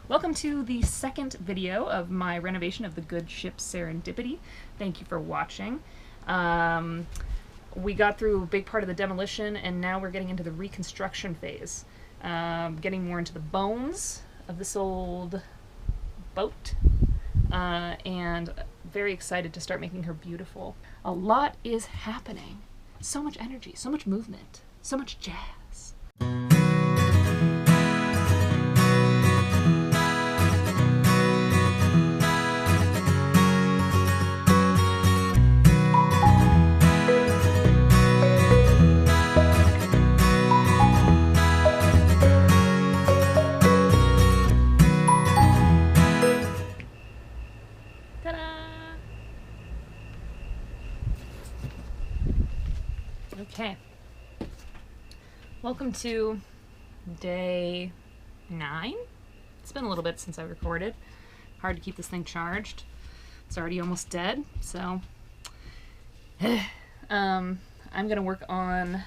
Welcome to the second video of my renovation of the good ship Serendipity. Thank you for watching. We got through a big part of the demolition and now we're getting into the reconstruction phase. Getting more into the bones of this old boat and very excited to start making her beautiful. A lot is happening. So much energy, so much movement, so much jazz. Okay, welcome to day 9. It's been a little bit since I recorded. Hard to keep this thing charged. It's already almost dead, so I'm gonna work on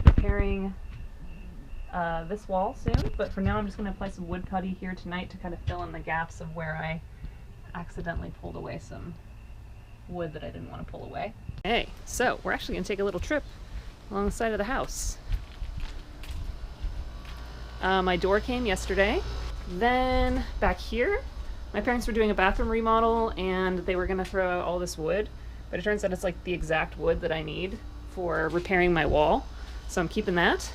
repairing this wall soon, but for now I'm just gonna apply some wood putty here tonight to kind of fill in the gaps of where I accidentally pulled away some wood that I didn't want to pull away. Okay, so we're actually going to take a little trip along the side of the house. My door came yesterday. Then back here, my parents were doing a bathroom remodel and they were going to throw out all this wood, but it turns out it's like the exact wood that I need for repairing my wall, so I'm keeping that.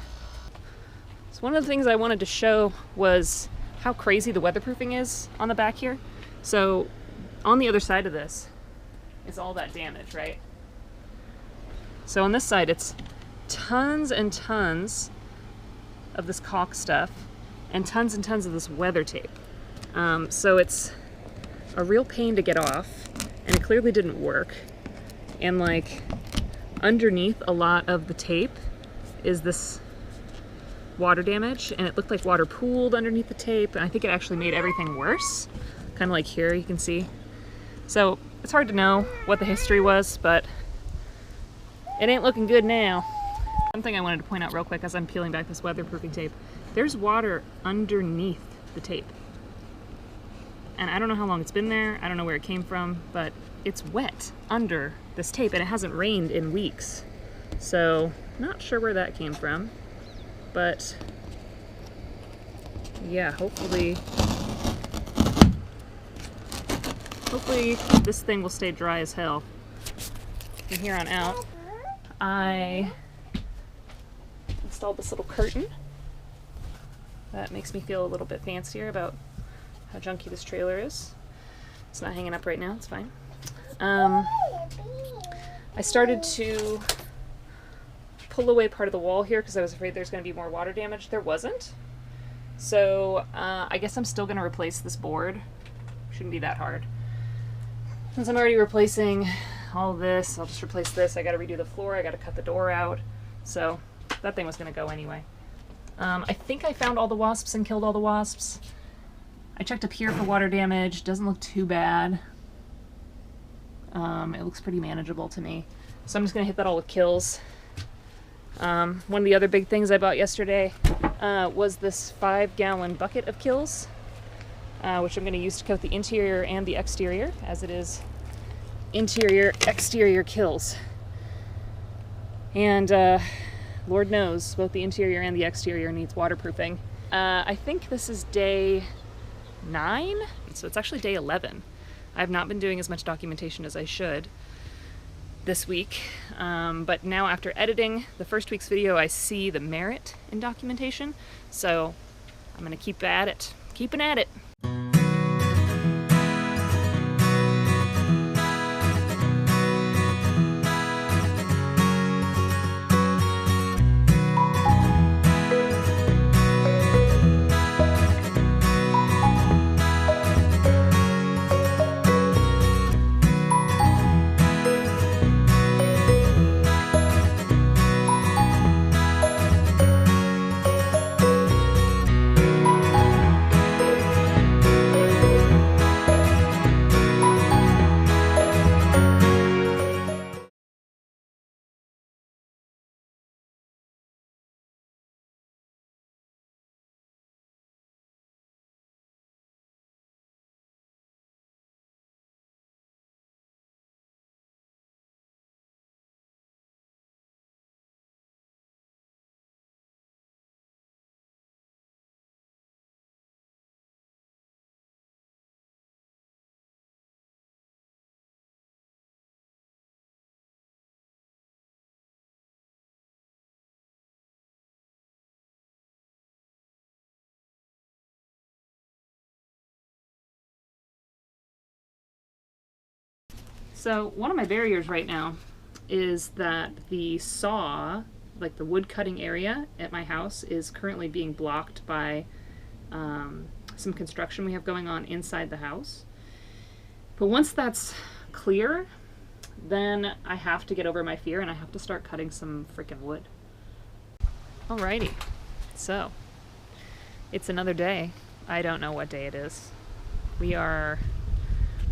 So one of the things I wanted to show was how crazy the weatherproofing is on the back here. So on the other side of this is all that damage, right? So on this side, it's tons and tons of this caulk stuff and tons of this weather tape. So it's a real pain to get off, and it clearly didn't work. And like underneath a lot of the tape is this water damage, and it looked like water pooled underneath the tape, and I think it actually made everything worse. Kind of like here, you can see. So it's hard to know what the history was, but it ain't looking good now. One thing I wanted to point out real quick as I'm peeling back this weatherproofing tape, there's water underneath the tape. And I don't know how long it's been there, I don't know where it came from, but it's wet under this tape and it hasn't rained in weeks. So, not sure where that came from, but yeah, hopefully this thing will stay dry as hell. From here on out, I installed this little curtain. That makes me feel a little bit fancier about how junky this trailer is. It's not hanging up right now, it's fine. I started to pull away part of the wall here because I was afraid there's going to be more water damage. There wasn't. So I guess I'm still going to replace this board. Shouldn't be that hard. Since I'm already replacing all of this, I'll just replace this. I gotta redo the floor, I gotta cut the door out. So that thing was gonna go anyway. I think I found all the wasps and killed all the wasps. I checked up here for water damage. Doesn't look too bad. It looks pretty manageable to me. So I'm just gonna hit that all with kills. One of the other big things I bought yesterday was this 5-gallon bucket of kills. Which I'm going to use to coat the interior and the exterior, as it is interior, exterior kills. And Lord knows, both the interior and the exterior needs waterproofing. I think this is day 9, so it's actually day 11. I've not been doing as much documentation as I should this week, but now after editing the first week's video, I see the merit in documentation, so I'm going to keep at it, keeping at it. So one of my barriers right now is that the saw, like the wood cutting area at my house, is currently being blocked by some construction we have going on inside the house. But once that's clear, then I have to get over my fear and I have to start cutting some freaking wood. Alrighty, so it's another day. I don't know what day it is. We are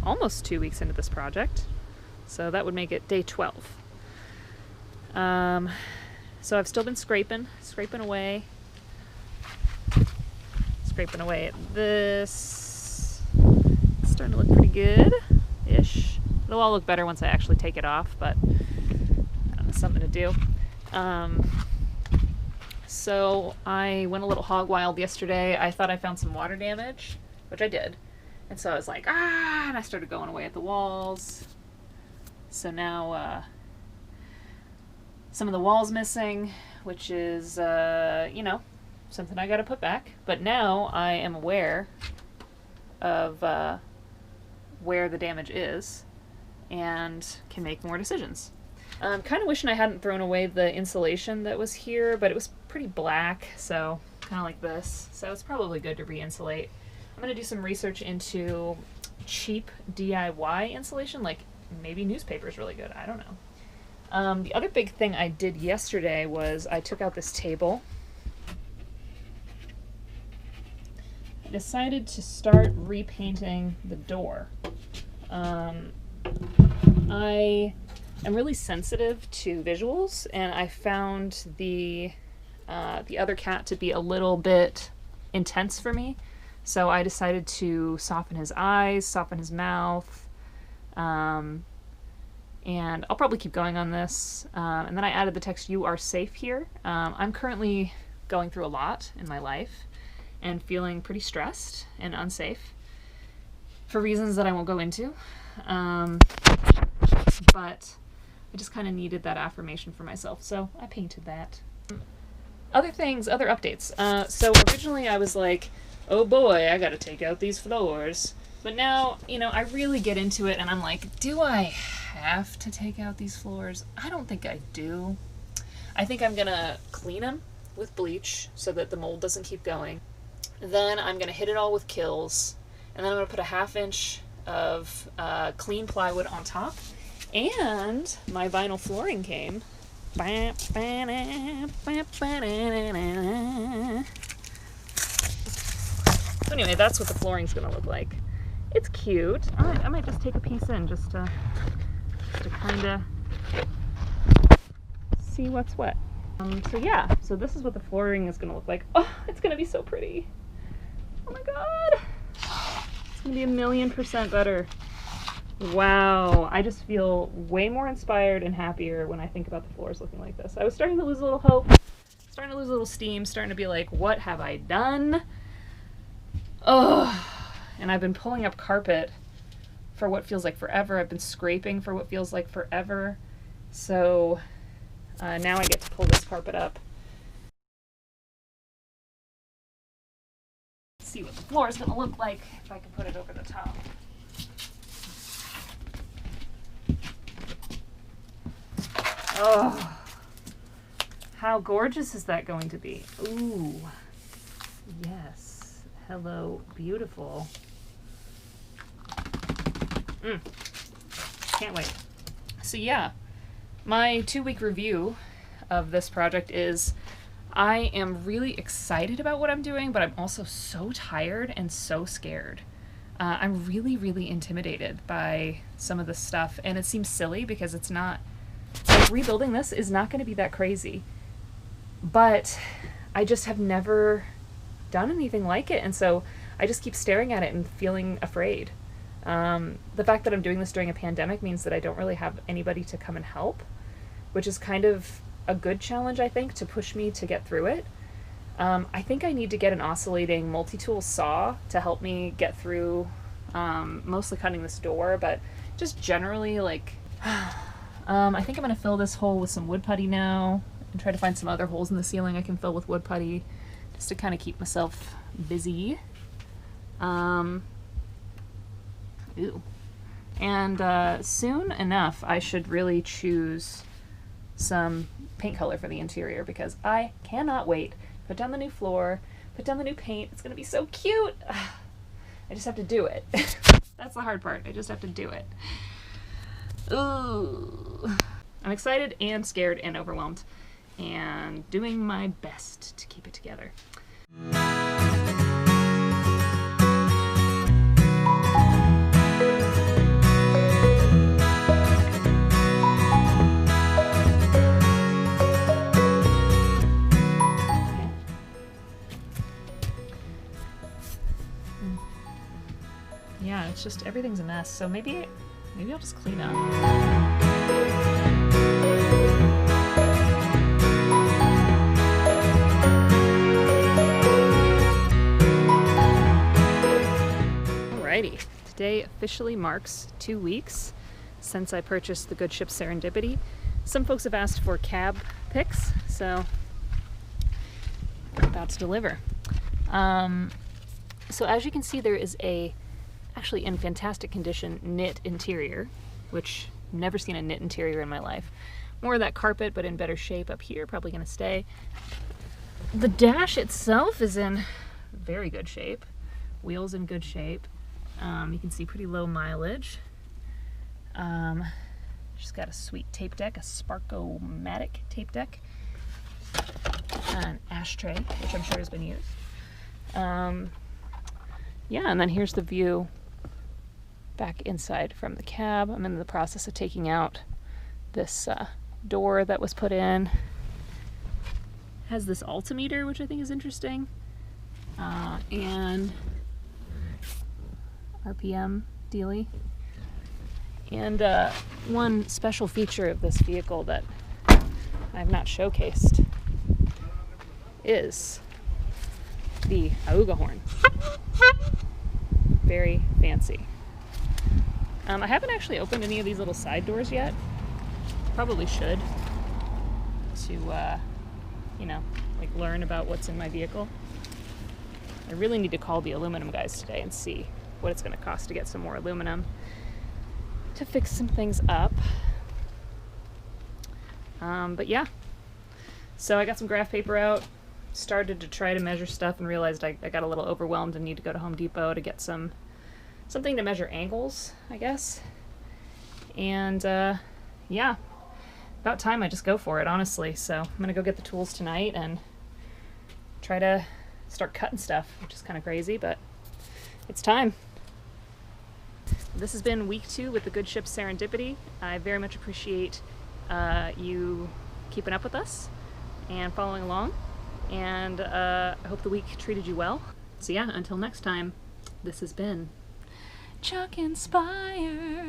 almost 2 weeks into this project, so that would make it day 12. So I've still been scraping away at this. It's starting to look pretty good-ish. It'll all look better once I actually take it off, but I don't know, something to do. So I went a little hog wild yesterday. I thought I found some water damage, which I did. And so I was like, and I started going away at the walls. So now some of the walls missing, which is, something I gotta put back. But now I am aware of where the damage is and can make more decisions. I'm kind of wishing I hadn't thrown away the insulation that was here, but it was pretty black, so kind of like this. So it's probably good to re-insulate. I'm going to do some research into cheap DIY insulation, like maybe newspaper is really good. I don't know. The other big thing I did yesterday was I took out this table. I decided to start repainting the door. I am really sensitive to visuals, and I found the other cat to be a little bit intense for me. So I decided to soften his eyes, soften his mouth, and I'll probably keep going on this. And then I added the text, "You are safe here." I'm currently going through a lot in my life and feeling pretty stressed and unsafe for reasons that I won't go into. But I just kind of needed that affirmation for myself, so I painted that. Other updates. So originally I was like, oh boy, I gotta take out these floors. But now, I really get into it and I'm like, do I have to take out these floors? I don't think I do. I think I'm gonna clean them with bleach so that the mold doesn't keep going. Then I'm gonna hit it all with Kills, and then I'm gonna put a 1/2 inch of clean plywood on top. And my vinyl flooring came. So anyway, that's what the flooring's gonna look like. It's cute. I might just take a piece in just to kind of see what's what. So this is what the flooring is gonna look like. Oh, it's gonna be so pretty. Oh my god. It's gonna be 1,000,000% better. Wow, I just feel way more inspired and happier when I think about the floors looking like this. I was starting to lose a little hope, starting to lose a little steam, starting to be like, what have I done? And I've been pulling up carpet for what feels like forever. I've been scraping for what feels like forever. So now I get to pull this carpet up. See what the floor is gonna look like if I can put it over the top. Oh, how gorgeous is that going to be? Ooh, yes. Hello, beautiful. Can't wait. So yeah, my 2-week review of this project is I am really excited about what I'm doing, but I'm also so tired and so scared. I'm really, really intimidated by some of this stuff, and it seems silly because it's not, like, rebuilding this is not going to be that crazy, but I just have never done anything like it, and so I just keep staring at it and feeling afraid. The fact that I'm doing this during a pandemic means that I don't really have anybody to come and help, which is kind of a good challenge, I think, to push me to get through it. I think I need to get an oscillating multi-tool saw to help me get through mostly cutting this door, but just generally, like, I think I'm going to fill this hole with some wood putty now and try to find some other holes in the ceiling I can fill with wood putty just to kind of keep myself busy. Ew. And soon enough, I should really choose some paint color for the interior because I cannot wait. Put down the new floor, put down the new paint. It's gonna be so cute. I just have to do it. That's the hard part. I just have to do it. Ooh. I'm excited and scared and overwhelmed and doing my best to keep it together. Yeah, it's just everything's a mess, so maybe I'll just clean up. Alrighty, today officially marks 2 weeks since I purchased the good ship Serendipity. Some folks have asked for cab pics, so I'm about to deliver. So as you can see, there is actually in fantastic condition knit interior, which I've never seen a knit interior in my life. More of that carpet, but in better shape up here, probably gonna stay. The dash itself is in very good shape. Wheels in good shape. You can see pretty low mileage. She's got a sweet tape deck, a Sparko-matic tape deck. An ashtray, which I'm sure has been used. Yeah, and then here's the view back inside from the cab. I'm in the process of taking out this door that was put in. Has this altimeter, which I think is interesting, and RPM dealy. And one special feature of this vehicle that I've not showcased is the auga horn. Very fancy. I haven't actually opened any of these little side doors yet. Probably should to, you know, like learn about what's in my vehicle. I really need to call the aluminum guys today and see what it's going to cost to get some more aluminum to fix some things up. But yeah, so I got some graph paper out, started to try to measure stuff and realized I got a little overwhelmed and need to go to Home Depot to get something to measure angles, I guess. And yeah, about time I just go for it, honestly. So I'm gonna go get the tools tonight and try to start cutting stuff, which is kind of crazy, but it's time. This has been week 2 with the good ship Serendipity. I very much appreciate you keeping up with us and following along. And I hope the week treated you well. So yeah, until next time, this has been Copenspire.